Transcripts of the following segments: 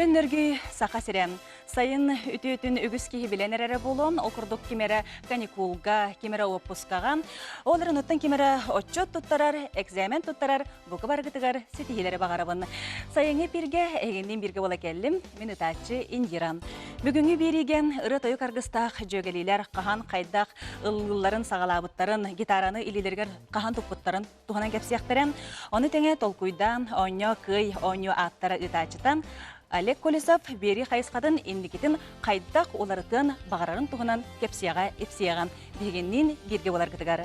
Күреннерге сақа сирен. Сайын үтүтүн үгіз кейі біленерері болон, окурдук кемері каникулга, кемері отпускаған. Оларын ұттан кемері отчет тұттарар, экзамен тұттарар, бұқы барғытығар сетихилері бағарабын. Сайынғы бірге, егенден бірге бола келдім, мен ұтачы Индиран. Бүгінгі береген ұры тойы қарғыстақ жөгелейлер қахан қайдақ ылғыларын сағалабыттарын, гитараны илилергер қахан тұппыттарын туғанан кепсияқтарын, оны тәңе толкуйдан, оңы кый, оңы аттары ұтачытан, Олег Колесов бері қайысқадың ендікетін қайдақ оларытын бағарарын тұғынан кепсияға епсияған дегеннен берге болар кітігар.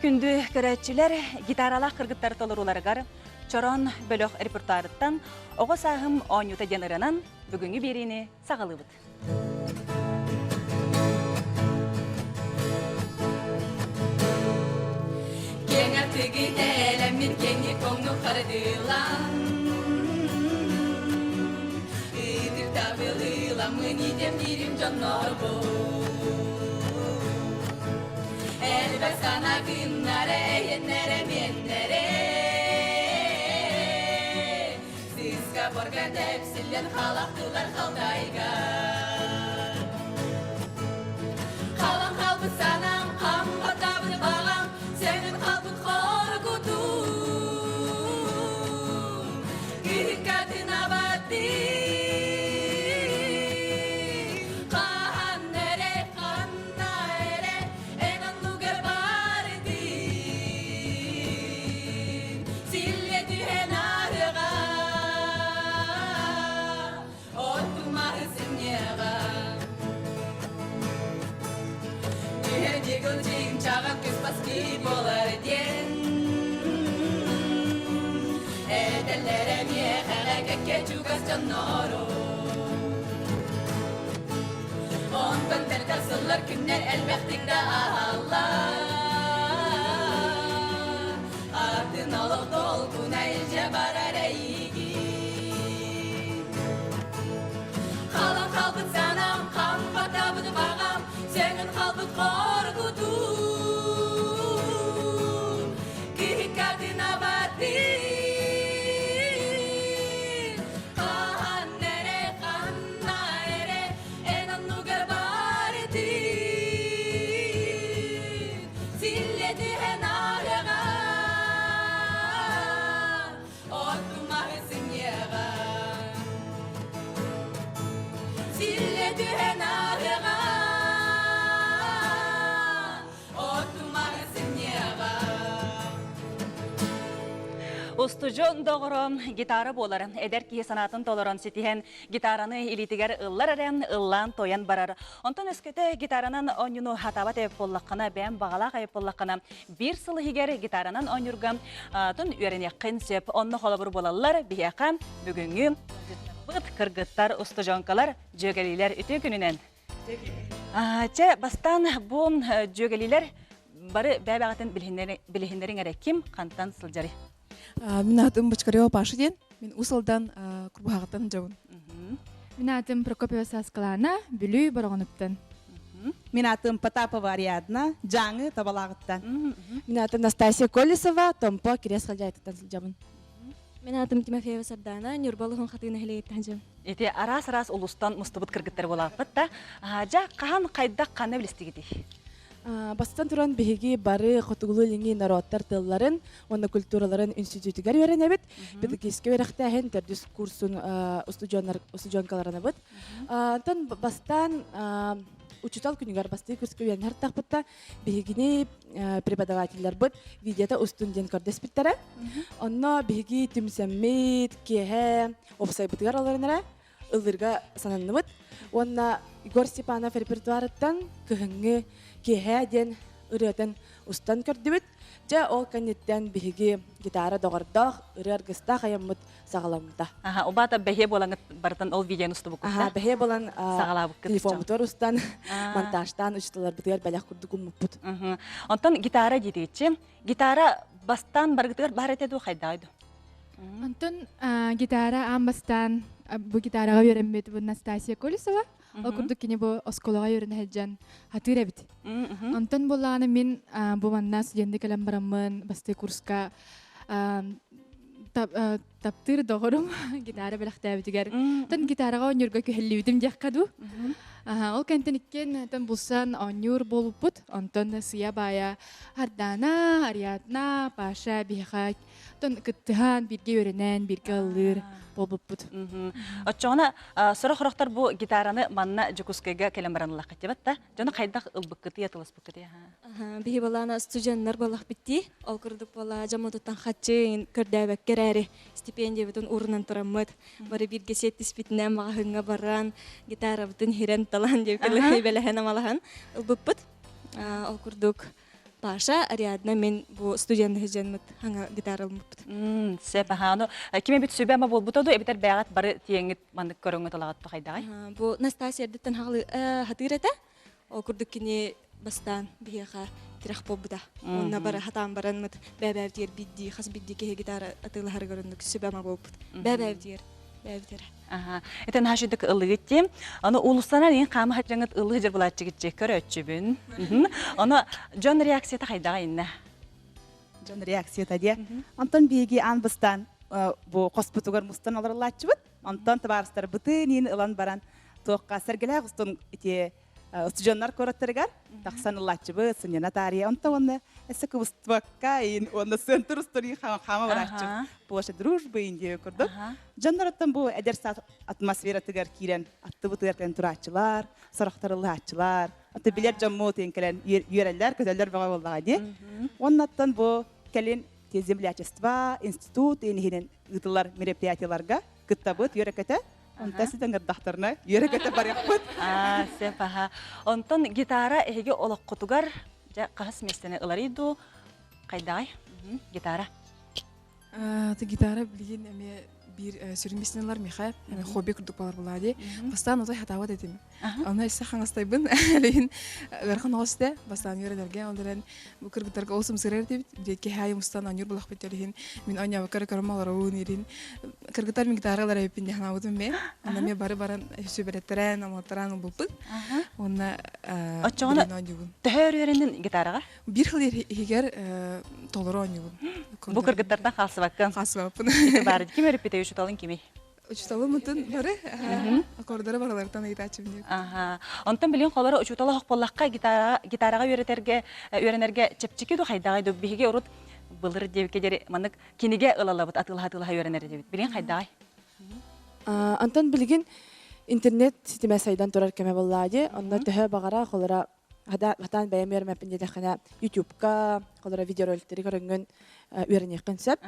Күнді көрәтшілер гитаралақ қырғыттары толыр оларығар, чорон бөліқ репертуарыттан оғы сағым оңюта денірінен бүгінгі беріне сағалы бұд. Кеңі түгі тәлемін кеңі көңі қардылан Мы не тем мирим джонорбу Элбек сана күннәре еннәре меннәре Сизга борга тәпсілен халақтылар халдайга Халам халбы санам, қамға табыны бағам Сәнін халбын қоргуту Күріккатын абатты Çağak göz baskı bolar diyen Edellere miye helak keçugas canoro Ondan tertasıllar günler elbettik de Allah Ardın olup dolguna ilce barar eğigi Kalan kalbıt sanam, kampa tabını bağam Senin kalbıt korkudu Устужон доғырын гитара боларын, әдер кие санатын толырын сетихен гитараны илитигер ыллар әрен ыллан тоян барар. Онтан өскеті гитаранан оңюну хатабат әйіп боллаққана, бәм бағалақ әйіп боллаққана, бір сылы хигер гитаранан оңюрган түн үйеріне қын сөп, онны қолабыр болалар, бияқан бүгінгі бұд кыргыттар устужонкалар жөгелилер үті күнінен. Бастан бұн жөгелилер бары бәбәғатын білігіндерін әрі кім қантан сылжары? Мен атым Бочкарева Паша ден, мен Усалдан Курбағаттан жауын. Мен атым Прокопева Сасқалана, бүлі барағыныптан. Мен атым Потапова Ариадна, жаңы табалағыттан. Мен атым Настасия Колесова, Томпо Кирес Халжайтыттан сылжамын. Мен атым Тимофеева Сардана, Нюрбалығын қатыны хілейттен жам. Эти арас-арас улустан мұстыбыт кіргіттер болағыт та, жа қаған қайдақ қаны білістігіді? Бастан туран беги бары хотугулу линги народтар тылларын, онна культураларын институтыгар верен эбит. Бид киске верехтәһен тердис курсын устужонкаларына бит. Тан бастан учитал күнүгар басты курске верен хартакпытта бегини преподавательлер бит, видеота устунден кардеспиттера. Онна беги тимсеммит кеһе опсайбытыгар аларынара ылырга сананны бит. Онна Игорь Степанов репертуарыттан кыһыңы кеһе ден ырытын устан көрдүбүт. Жа ол канеттен биһиги гитара доғордох ыры аргыста хаяммыт сагаламда. Убата бәһе болаңыт бартан ол видеоны устубук. Бәһе болан сагалабык телефон мотор устан монтажтан учталар битер бәләх курдугуммут. Онтон гитара дидичи. Гитара бастан баргытыр баретеду хайдайды. Онтон гитара амбастан бу гитарага веренбет бу Настасия Колесова. Ол курдук кини бу осколага юрен хаджан хатыра бит. Онтон боллаганы мен бу манна студенттик элем барамын басты курска таптыр доғырым гитара беләхтәбитигәр. Тон гитарага онюрга көһеллибитим дияққаду. Ол кәнтен иккен тон булсан онюр болуппут, онтон сыя бая Ардана, Ариадна, Паша, Бихак. Тон кыттыхан бирге өренен, бирге алыр болуппут. Отчоғына сұры құрақтар бұл гитараны манна жүкускайга кәлем баранылақ кәтебет та? Жоны қайдақ ылбыққыты, ятылыс бұққыты? Биһи балана студенттар балах битти. Ол кырдык бала жаматыттан хатчы көрдәбәк керәре. Стипендия бутун урынын турамыт. Бары бирге сеттис битнә мага хыңга баран, гитара бутун хирен талан дип келе беләһен амалахан. Ылбыппыт. Ол кырдык Паша, Ариадна мен бу студент хәҗәнмит ханга гитара алмыппыт. Сәпәһану. Киме бит сөбә ма булбутаду, эбитер бәгат бары тиеңит мандык көрөңгө талагат тохайдагай. Бу Настасия деттен хагылы хатырата. Ол кырдык кине бастан биһиха тирах побда. Онна бара хатан баранмыт. Бәбәр дияр бидди, хас бидди ке гитара атылы хар көрөндүк сөбә ма булпут. Бәбәр дияр. Бәбәр. Этен хашыдык ылыгыттем. Аны улустана ин камы хатжаңыт ылыгы жер булачы гитче көрөчүбүн. Аны жон реакцияты хайдага инне. Жон реакцияты де. Антон биги анбыстан бу коспутугар мустан алырлачыбыт. Антон табарыстар бытын ылан баран тоққа сәргелә гыстын ите студенттар көрөттергәр. Тахсан аллачыбы, сынена тария. Антон эссе кыбыстыбакка ин онда центр стори хама барачы. Площадь дружбы инде көрдүк. Жаннараттан бу әдерс атмосфера тигәр кирен, атты бу тигәр турачылар, сарыктарылачылар, атты билер жамму тенкелен йөрәлләр, көтәлләр бага булдыга ди. Оннаттан бу келен землячество, институт инһинен гытылар мероприятияларга кыттабыт йөрәкәтә. Онта сидән гырдахтарны йөрәкәтә барыппыт. Сәпәһа. Онтон гитара эһиге олоққутугар жа кахас местене ыларыйду. Кайдай? Гитара. Гитара билген эме бир сүрүнбесинелер меха, эме хобби курдук балар булади. Бастан отой хатават этим. Аны эссе хаңастайбын. Лин гархан осте бастан йөрәләргә алдыран бу кыргыттарга осым сырер дип, дикке хай мустан анюр булак бетерин. Мин аня вакар кармалар уунирин. Кыргыттар мин гитаралар эпин ханавытым ме. Аны ме бары сөбәләттерән, аматран булып. Онна Очоңна төһөрүренен гитарага. Бир хил егер толороню. Бу кыргыттардан халсыбаккан. Хасвапын. Бары ким репетиyor şu talın kimi? Учталы мытын бары аккордары баралардан айтачым деп. Онтан билен колары учуталы хакпаллакка гитарага үйренерге чепчики ду хайдагай ду биге урут былыр девке дери манык киниге ылалабыт атылха үйренер деп. Билен хайдагай. Антон билген интернет ситеме сайдан турар кеме боллади. Онда төһө багара колара хатан бәйәмер мәпинде дәхәнә YouTube-ка колара видеороликтери көрөнгөн үйренеккен сәп.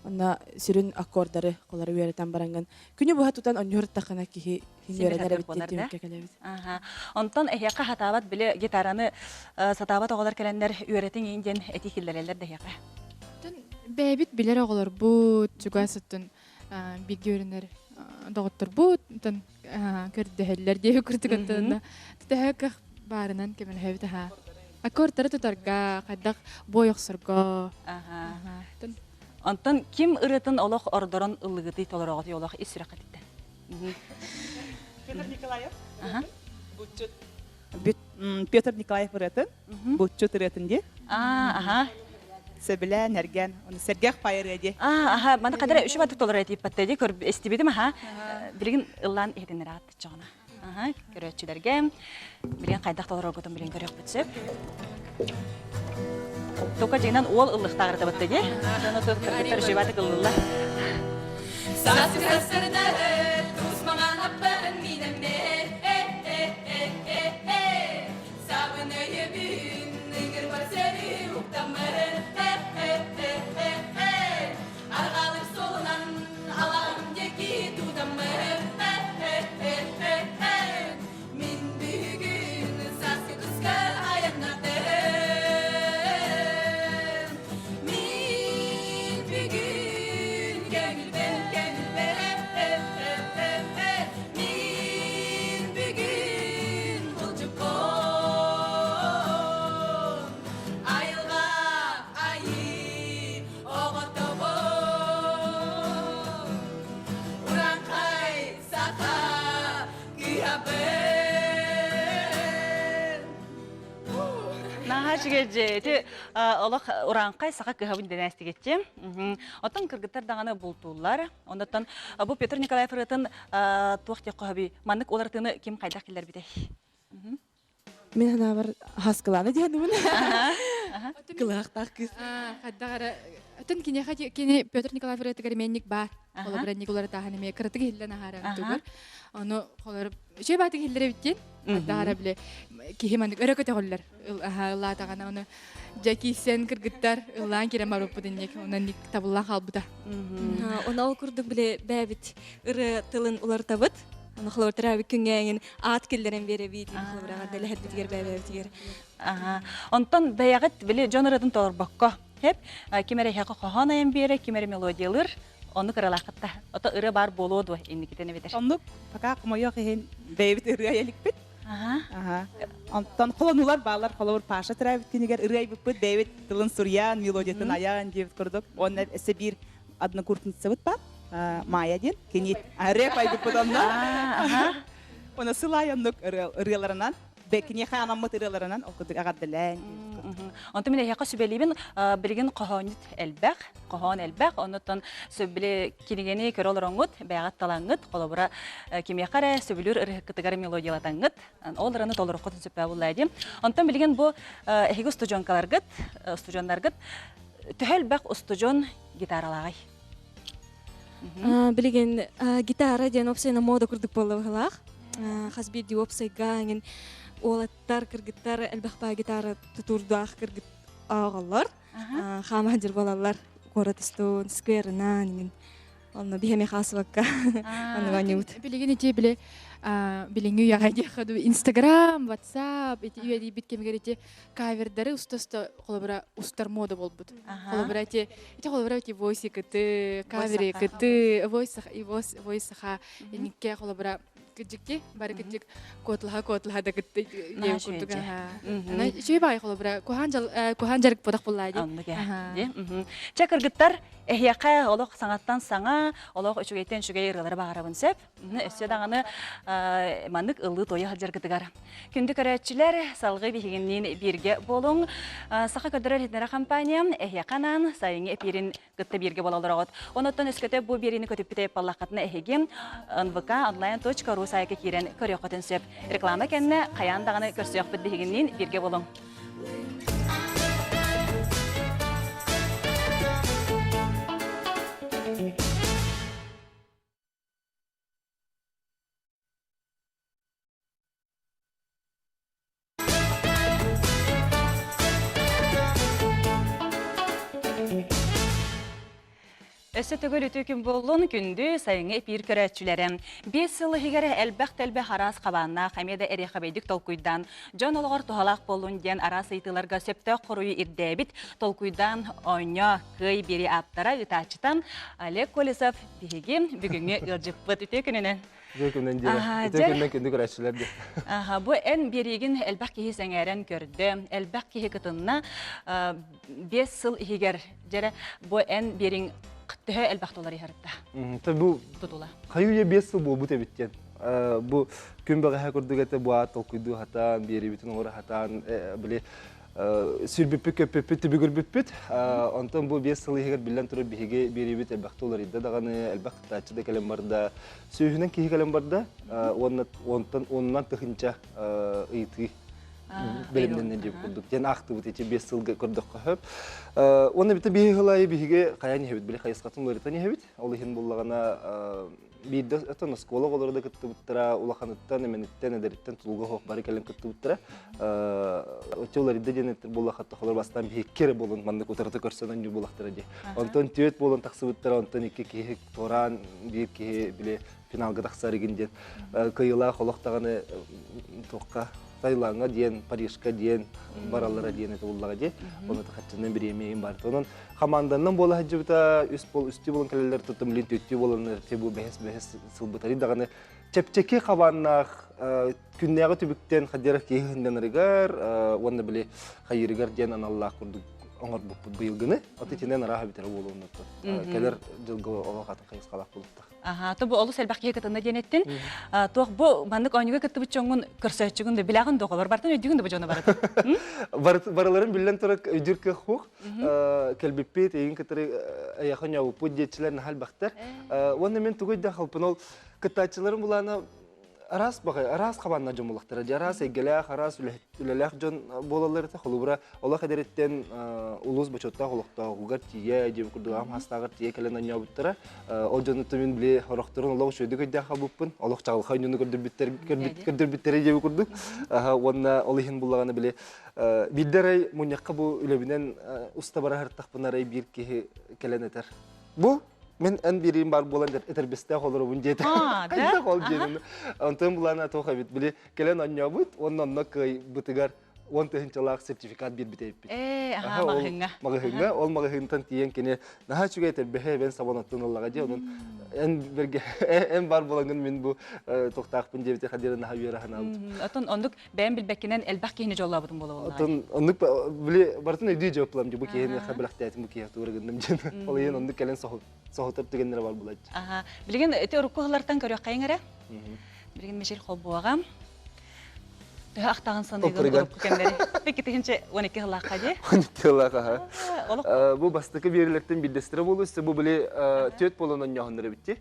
Онда сүрүн аккордары колары үйрәтән баранган. Күнү бу хатутан оньор тахана ки үйренер бит келебит. Онтон эһяка хатабат биле гитараны сатабат оголар келендер үйрәтен инден этикиллерлер дәһәка. Тон бәбит билер оголор бу чугасыттын бирге үйренер доготтор бу тон көрдөһөллөр дип күртүгөттөн. Тэһәк барынан кемен хәвтәһә. Аккордары тутарга, кайдак бой оксорго. Онтон ким ырытын олох ордорон ылыгыты толорогот олох исракат итте. Петр Николаев. Петр Николаев ырытын. Бутчут ырытынде. Себелә нәргән, оны сәргәх пайыр иде. Манда кадәр үш бат толор айтып паттады, көр эстибидем билген ыллан эденрат чана. Көрөчүләргә билген кайдак толороготон билген көрөк бүтсеп. Тока жинан ол ыллыктагырда баттыге. Жана токтор жибаты кылдылар. Сасы сырдары тусмаган аппан минемне. Сабыны ебин нигер бар сени уктамыр. Аргалып солунан алам деки тудамыр. Мин бүгүн сасы кыска аяннады. Min bugün gönül ben Аха, шигеже. Те олох уранкай сака кыһабын денестигетче. Отон кыргыттар даганы бултуулар. Ондотон бу Петр Николаев рытын туахте кыһаби. Маннык олар тыны ким кайдак киллер бите. Мен хана бар хаскаланы дигәнмен. Кылактак кыз. Хаддагара тон кине Петр Николаев ретегер менник бар. Холобра Николар таханы ме кыртык хиллен ахаран тугар. Аны холор шей батык хиллере биттен. Хаддагара биле кихимандык өрөкөтө голлар. Ла тагана аны Жаки сен кыргыттар ылан керем барып буденник. Онан ник табылла халбыта. Она окурдук биле бәбит ыры тылын улар табыт. Оны холор тарабы күнгәңен ат келдерен бере бит. Холорага деле хәддигер бәбитгер. Аха. Онтон бәягыт биле жоноратын толор бакка. Хеп кимере хакы каханайын бере, кимере мелодиялар. Оны кыралакытта. Ото ыры бар болоду инникитене бетер. Оннук пока кумайо хен бэбит ырыя эликпит. Аха. Антон колонулар балар колор паша тарабит кинигер ырыя биппит бэбит тылын сурьян мелодиятын аян деп курдук. Онна эсе бир адны куртунца бит бар. Майя ден кенет рэп айбыт онна. Оны сылаяннык ырыяларынан бекине ханаммыт ырыяларынан окудук агаддылан. Онто мен яка сүбелибин билген каханит элбак, кахан элбак, онтон сүбеле кинигени көрөлөрөңөт, байгат талаңыт, колобура кимиякара сүбүлүр ырыкытыгар мелодиялатаңыт, олараны толорокотун сүпө булайды. Онтон билген бу эги студионкаларгыт, студиондаргыт төһөлбак студион гитаралагай. Билеген гитара ден опсайна мода курдук болугылак. Хасбир ди опсайга ген олаттар кыргыттар элбахпа гитара тутурдах кыргыт агаллар. Хамадир балалар коратыстон сквернан ген. Онна бихеме хасвакка. Онга нют. Билеген ите биле билеңү ягайди хаду Instagram, WhatsApp ити үеди биткемгер ите кавердары устаста колобра устар мода болбут. Колобра ите колобра ите voice кыты, кавери кыты, voice ха эникке колобра кыжыкке бары кыжык котлага да кытты деп курдуга. Ана чөй бай колобра коханжарык бодак буллайды. Чакыргыттар эхяка олох саңаттан саңа, олох үчүгейтен шүгей ырылары багарабын сеп. Өссө даганы маннык ылы тоя жаргытыгар. Күндү көрөчүлөр салгы бигеннен бирге болуң. Сака көдөрөр хитнера компания эхяканан сайын эпирин гытты бирге бололорогот. Онотон өскөтө бу бирини көтүп бите паллакатына эхеге nvk.online.ru сайга кирен көрөкөтөн сеп. Реклама кенне каян даганы көрсөк бигеннен бирге болуң. Өссө төгөл үтүкүн болун күндү сайыңы эпир көрөчүлөрүм. 5 жыл хигере элбек-телбе харас кабанна хамеда эрехабейдик толкуйдан жон олгор тухалак болун ден арас ыйтыларга сөптө коруй ирдебит толкуйдан ойнё кый бери аптара ытачытан Олег Колесов биги бүгүнгө ылжыппыт үтүкүнүнөн. Үтүкүнөн күндү көрөчүлөрдү. Бу эн беригин элбек кихи сеңерен көрдү. Элбек кихи кытынна 5 жыл хигер жере бу эн берин Төһө элбахтолар ярытта. Бу тутула. Каюя 5 жыл болбут эбиттен. Бу күн багы көрдүгөтө бу толкуйду хатан, бери бүтүн ора хатан, биле сүрбүп көпөп түбүгүрбүп. Онтон бу 5 жыл егер билен туруп биге бери бүт элбахтолар идде даганы элбахтачы да келем барда, сүйүнөн кихи келем барда, оннан тыгынча ыйты белемден деп курдук. Жан акты бут эти 5 жылга көрдүк кахып. Оны бите биге гылай биге каян хебит биле кайыскатын лоритани хебит. Ол ихин буллагана бирде атан школа голорда кытты буттара улаханаттан эмениттен эдериттен тулга хок бары келем кытты буттара. Очолар идде денеттер буллахатта холор бастан биккере болун мандык утарты көрсөнөн ю булактара ди. Онтон төт болун таксы буттара онтон икки ки торан бир ки биле финалга таксарыгинден кыйла холоктаганы токка Таиландга диен, Парижга диен, бараллара диен это буллага ди. Оны тахатчынан бир эмейим бар. Онун команданын бола хаҗыбыта үс бол үсти болон келелер тутум лин төттү болон тебу бехес сылбытары даганы чепчеки кабаннах күннәгы түбүктен хадеров кегенден ригар, онда биле хайыргар диен аналлах курдук оңор буппут быйылгыны, оты тенен араха битер болуунутtu. Келер жылгы олохатын кайыс калак болупту. Аха, то бу олус элбак кие кытында денеттин. Тох бу мандык ойнуга кытты бучоңун көрсөчүгүн да билагын доголор бартын өдүгүн да бу жона барат. Бараларын билен турак үдүркө хук, келбиппит эйин кытыры аяхан яу пуддетчилер нахал бактар. Онда мен тугуй да халпын ол кытачыларын буланы арас кабанна жомулуктар. Арас эгелах, арас үлелах жон болалары та холубра. Ола кадереттен улус бачотта холукта угар тие деп курдугам хастагыр тие келен анябыттара. О жонуту мен биле хорокторун олог шөйдүгө да хабыппын. Олог чагылган жөнү көрдүр деп курдук. Онна олихин булаганы биле биддерей муньякка бу үлебинен уста бара хартакпынарай бир ки келенетер. Бу мен эн бирим бар болан этер бесте холор бун жете. Кайда хол женин. Антон булана тоха бит биле келен аннябыт, оннан накай бутыгар 10 тыгынчалак сертификат бир битеп бит. Аха, Магыгынга, ол магыгынтан тиен кене наха чуга этер бехе бен сабонаттын аллага же, онун эн берге эн бар болгон мен бу токтакпын жебите хадерин наха берахан алып. Атон ондук бен билбеккенен элбак кийини жоллабытын болобу. Атон ондук биле бартын өйдү жооплам же, бу кийини хабылактайтын бу кийин тургындым жен. Ол ен ондук келен сохотып дегендер бар булат. Аха, билген эте уруккулардан көрөк кайыңара? Билген мешел холбуагам. Актаган саныйгын уруп кемдери. Пеки тегенче 12 хылакка же. 12 хылакка. Бу бастыкы берилерден билдестире болусы, бу биле төт болонон яхындыры битти.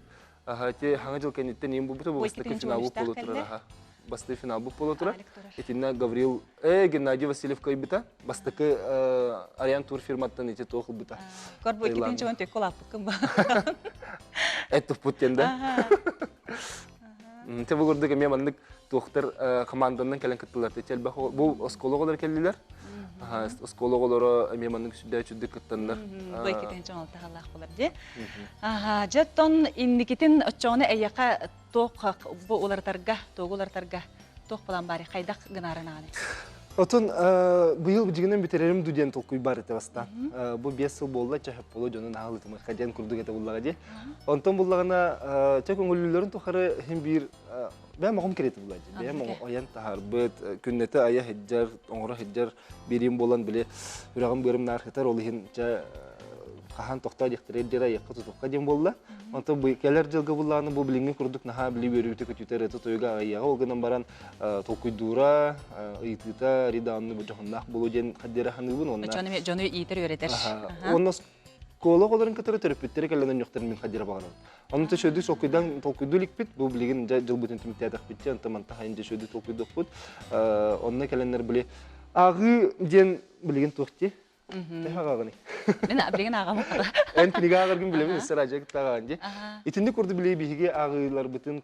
Те хаңа жыл кенеттен эми бу бастыкы финал болуп турар. Басты финал болуп турар. Этинна Гаврил Геннадий Васильев кайбыта. Бастыкы Ариан тур фирматтан эте тохыл быта. Корбу экитинче он тек колап кым ба. Это путенда. Те бугурдык эме мандык доктор команданын келен кыттылар. Телбе бу оскологолор келдилер. Оскологолор эме мандык сүдө чүдүк кыттандар. Бу экитинче он тахалак болар же. Аха, жеттон индикитин очоны эяка ток бу улартарга, тогулартарга ток план бары кайдак гынарынаны. Отон быйыл жигинен битерерим дуден толкуй бар эте баста. Бу 5 жыл болду, чахып болу жонун агылытымы каден курдук эте буллага же. Онтон буллагана чак көңүлүлөрүн тохары хем бир ben mahum kereti buladı. Ben oyan taharбыт, künnete aya heccar, oңра heccar birim bolan bile üragım bölüm narxetar olihin ja kahan toxta diktere jera yakı tutukka dem bolla. Onta bu keler jılgı bullany bu bilingen kurduk naha bili börüte kötüter eto toyga ayaga olgынан baran tokuyдура, ыйтыта риданны bu jahannaq bolu den kaddera hanыбын onna. Жonu итер öğreter. Onna Скологоларын катары терапевттері кәлінен жоқтарын мен қадира бағарам. Оның та шөді соқидан толқиду ликпет, бұл білеген жыл бүтін түміктеядақ бітті, антаман тахайынды шөді толқиду бұд. Онына кәленлер біле ағы ден білеген тоқты. Тәхі ағағыны. Мен білеген ағамы қада. Ән кінігі ағарғын білемін, үстер ажақ тағаған де. Итінде көрді біле бейге ағылар бүтін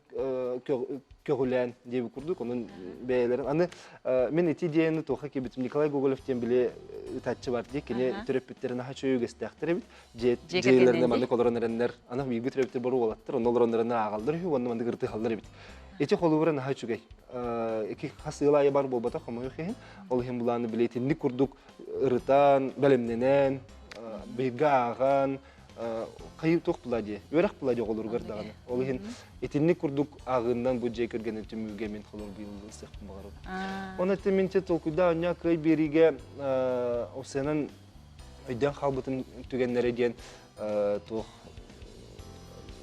көгілән деп көрдік, оның бәйелерін. Аны мен еті дейіні тоқа кебітім Николай Гоголевтен біле татчы бар дейік, кене терапевттерін аға чөйі өгесті әқтір әбіт. Жейлеріне маңды қолырын әріндер, ана бейгі терапевттер бару олаттыр, оны олар ондарына ағалдар, оны маңды ғырты қалдар әбіт. Эти холубран аха чугай. Эки хасылай бар болбата хамай хен. Ол хем буланы билетинни курдук ырытан, белемненен, бейга аган, кайып ток булади. Өрак булади голургар даган. Ол хен этинни курдук агындан бу жей көргөн өтүмүгө мен холур быйыл сыктым багарып. Оны теменче толкуда anya кай бериге осенен өйдөн халбытын түгеннере ден тох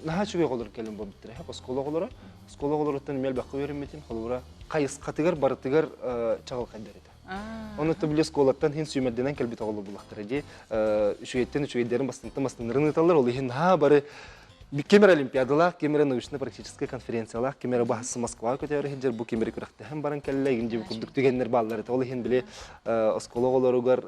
наха чугай голур келин болуптур. Хап оскологолора Скологолорттан мел бақы өреметін, қолуыра қайыс қатығар, барытығар чағыл қайдар еді. Оны түбілі сколаттан хен сүймәдденен кәлбет оғылы бұлақтыр еді. Үшігеттерін бастандырын ұталар, ол ехен бары кемер олимпиадалақ, кемер научно-практический конференциялақ, кемер бағысы Москва көтері хенджер, бұл кемер күріқті әм баран кәлілі, егін жебі күрдік түгенлер балалар еді. Ол ехен біле скологолоруғар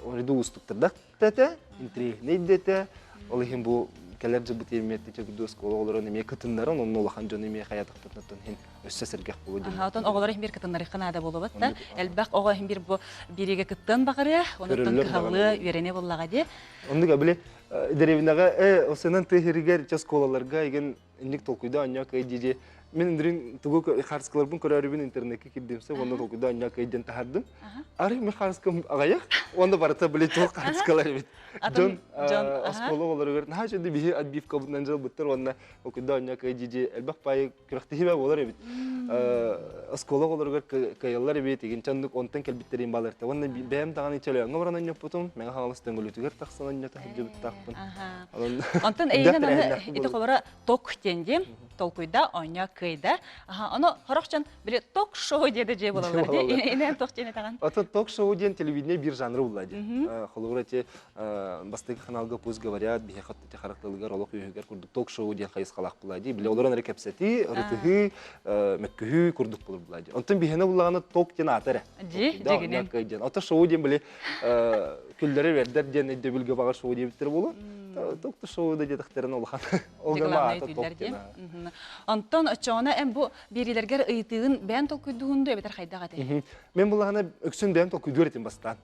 орыды ұстықтырдақ дәті, интригіне дәті, ол ехен бұл Келер жабыт еметті чөгүдүү скологолорун эме кытындарын, оның олахан жөн эме хаятық бұтнаттан хен өссө сергек болу дейм. Отон оғалар хем бир кытынлары қанада болу бат, әлбәқ оға хем бир биреге кыттын бағыры, онуттан кығалы верене боллаға де. Ондыға біле, деревинаға, осынан тегерігер час колаларға еген инлік толкуйда аньяк айдеде мен индрин тугу харскаларбын көрөрүбүн интернетке кирдимсе, онда толкуда анья кайден тахардым. Ары мен харскам агаяк, онда барата биле жол харскалар бит. Жон осколо болор көрүн. Ха жөнде бии отбивка бутнан жыл буттар, онда толкуда анья кайдиже элбак пай кырактыйба болор бит. Осколо болор көр каялар бит, деген чандык онтан келбиттерин баларта. Онда бем таган ичеле, аңгыран анья потом мен халыстан гөлүтүгөр таксан анья тахып тахпын. Онтон эйнен аны ити хобара ток тенди, толкуйда оня кыйда. Аны хорокчан биле ток шоу деди же болалар ди. Эйнен ток тене таган. Ата ток шоу ден телевидение бир жанры булады. Холурате бастыгы каналга пусть говорят, бихат те характерлыгар олок үйгөр курдук ток шоу ден хайыс калак булады. Биле олорун рекепсети, рытыгы, меккүһү курдук булуп булады. Онтон бихене булаганы ток тен атары. Жи, дегенен. Ата шоу ден биле күлләре бердер ден эдде билге багар шоу дебиттер болу. Токты шоу да дедиктерин олхан. Олгама ата ток тен. Онтон очона эм бу берилерге ыйтыгын бен толкуйдуунду эбетер хайдага те. Мен булаганы өксүн бен толкуйду этим бастан.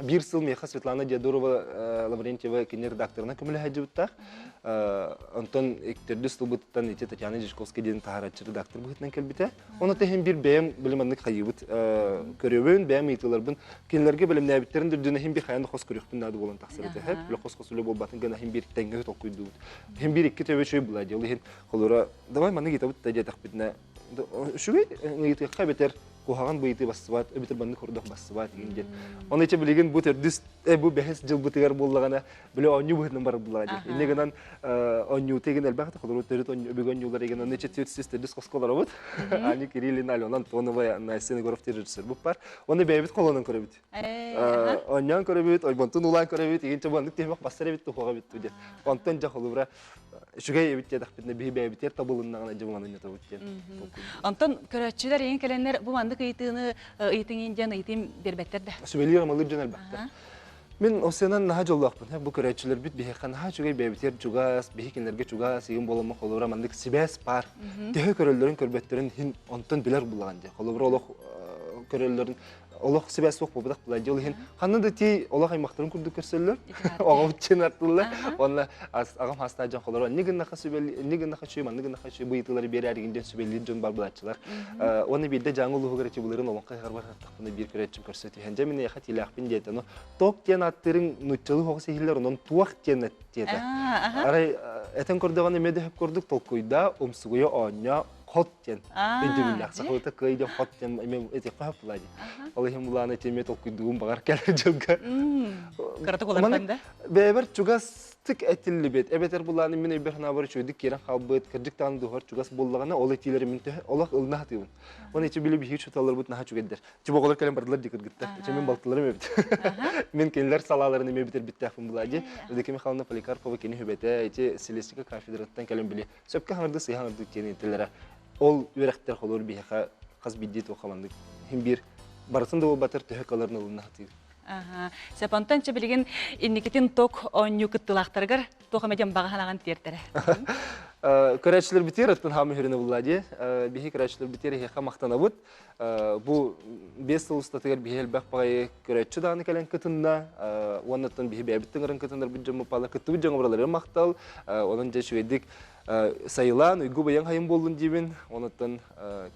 Bir yıl Меха Светлана Дядурова Лаврентьева кине редакторына көмілі хәджібіттақ. Онтон ектерді стылбыттан ете Татьяна Жешковская ден тағаратчы редактор бұғытынан кәлбіті. Оны тәхен бір бәйім білімандық қайыбыт көребін, бәйім ейтілербін. Кенілерге білім нәбіттерін дүрдіні хем бір қаянды қос көрекпін нады болан тақсыр еті. Хәп, білі қос үлі болбатын гана хем бір тәңгі толқойды бұд. Хем бір екі төбе шөй бұлайды. Олы хен қолыра, давай маны кетабыт та дедақ бітіне. Шүгей, нәйтіққа бетер Кухаган быйты бассыбат, өбитер банды кордох бассыбат дегенден. Оны иче билеген бу төрдүс бу бехес жыл бутыгар боллагана биле оню бутын бар буллаган. Инегенан оню теген элбахта холору төрөт оню бегон юлар деген оны иче төрдүс косколар бут. Ани Кириллин Алёнан Тонова на Сенегоров режиссер бу бар. Оны бебит колонун көрөбүт. Оньян көрөбүт, ойбонтун улан көрөбүт дегенче бандык темек бассара бит тухага бит туде. Онтон жа холура Шугай бит дактырны бибебитер табылыннан ажыманы нетабыт. Онтон көрөчүлөр эң келенер бу мандык ыйтыны ыйтыңден ыйтым бербеттерде. Сөбелер амалыр жөнел бактар. Мен осенан наха жоллакпын. Бу көрөчүлөр бит бихе наха шугай бебитер жугас, бихикенерге жугас, эгин боломо холора мандык сибес бар. Дехе көрөлөрүн көрбөттерин хин онтон билер булган же. Холора олох көрөлөрүн Олох сибес соқ бобдак булады. Ол хин ханнда ти олох аймактарын күрдүк көрсөлөр. Ага үчен аттылар. Онна агам хастажан холор. Нигин наха сөбел, нигин наха шөйман, нигин наха шөй быйтылары берәргенден сөбелин жон бар булачылар. Оны билде жаңылуу көрөчү буларын олонка карбар тактыны бир көрөчү көрсөтү. Хенже мен яха тилахпин дейт. Аны ток тен аттырын нуччылы хогсы хиллер онун туак тен дейт. Арай этен көрдөгөн эмеде хөп көрдүк толкуйда умсугуя оня хоттен. Бендүллах сахылта кайда хоттен эме эти капылады. Аллахым буланы теме толкуйдугум багар келер жылга. Карата коларда. Бебер чугас тик этилли бет. Эбетер буланы мен бер набар чөйдүк керен халбыт кырдыктан духар чугас боллагана ол этилери минте Аллах ылна хатыбын. Оны ичи билип хич чуталар бут наха чугеддер. Чубоголор келен бардылар дикиргитте. Чемен балтыларым эбит. Мен келер салаларын эме битер биттафын булады. Өдеке Михайловна Поликарпова кени хөбете ичи Селестика кафедраттан келен били. Сөпкө хаңырды сыйхаңырды кени телера. Ол үрәктер холор бихака каз биддит окаланды. Хим бир барысында ол батыр төһөкаларын ылына хатыр. Сапантанча билген инникетин ток оню кыттылактаргар тохамеден багалаган тертере. Көрәчләр битер аттан хамы хөренә булады. Бихи көрәчләр битер хәка мактанабыт. Бу 5 ел статыгар бихел бак багай көрәчче даны кален кытында, оннан бихи бәбиттен гырын кытындар биҗем пала кытты биҗем бралары мактал. Онан җәшүедик сайылан уйгу баян хайым болдун дибин. Оннан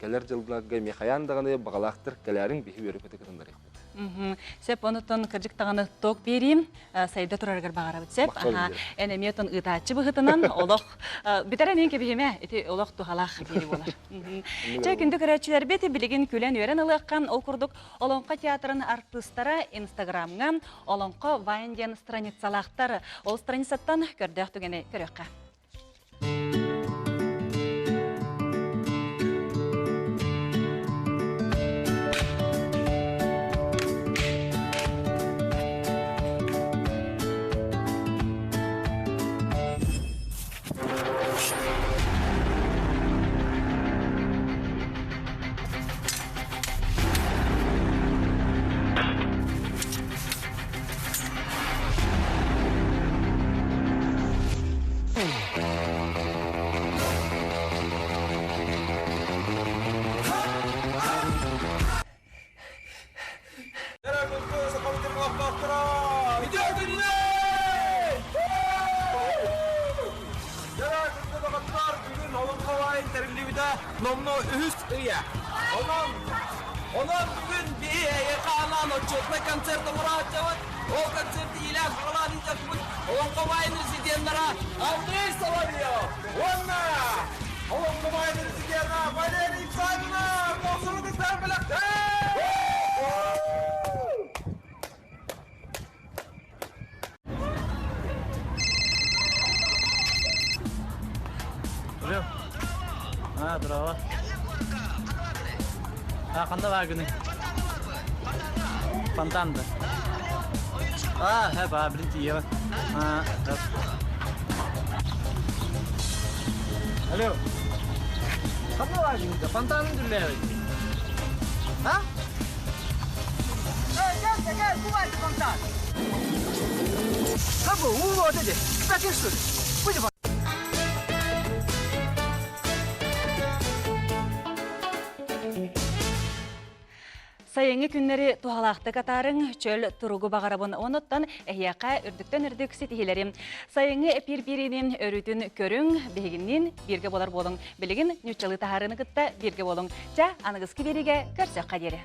келер җылдагы мехаян даганы багалактыр келәрин бихи берип кытындар. Сеп онутон кыржык таганы ток берим, сайда тураргар багара бит сеп. Эне метон ытачы быгытынан олох битерен эң кебеме, эти олох тухалах бери болар. Чекинде көрөчүлөр бети билеген күлен өрен ылыккан ол курдук Олонко театрын артисттары Инстаграмга Олонко Вайнден страницалактар. Ол страницаттан көрдөк түгене көрөккө. Olumlu üst üye. Onun bugün bir kanan uçurtma konserti muratçavat. O konserti ile bağlanacakmış. Onun komayını zidiyenlere Andrei Salavyev. Onunla. Onun komayını zidiyenlere Valeri İpsal'ına. Konsolidikler birlikte. Duruyor. Ha, bravo. Ha, kanda var günü. Fantandı. Hep abi, birinci iyi bak. Hep. Alo. Kanda var günü. Fantandı dürlüyor. Ha? Gel, bu var ki fantan. Kapı, uğur dedi. Bakın şöyle. Buyurun. Sayıngı günleri tuhalaqtı katarın çöl turugu bağarabın onuttан ehiyaka ürdüktön ürdük sitihileri. Sayıngı bir-birinin örütün körün beginnin birge bolar bolun. Biligin nüçalı taharını gıtta birge bolun. Ja anıgızki berige körsök kaderi.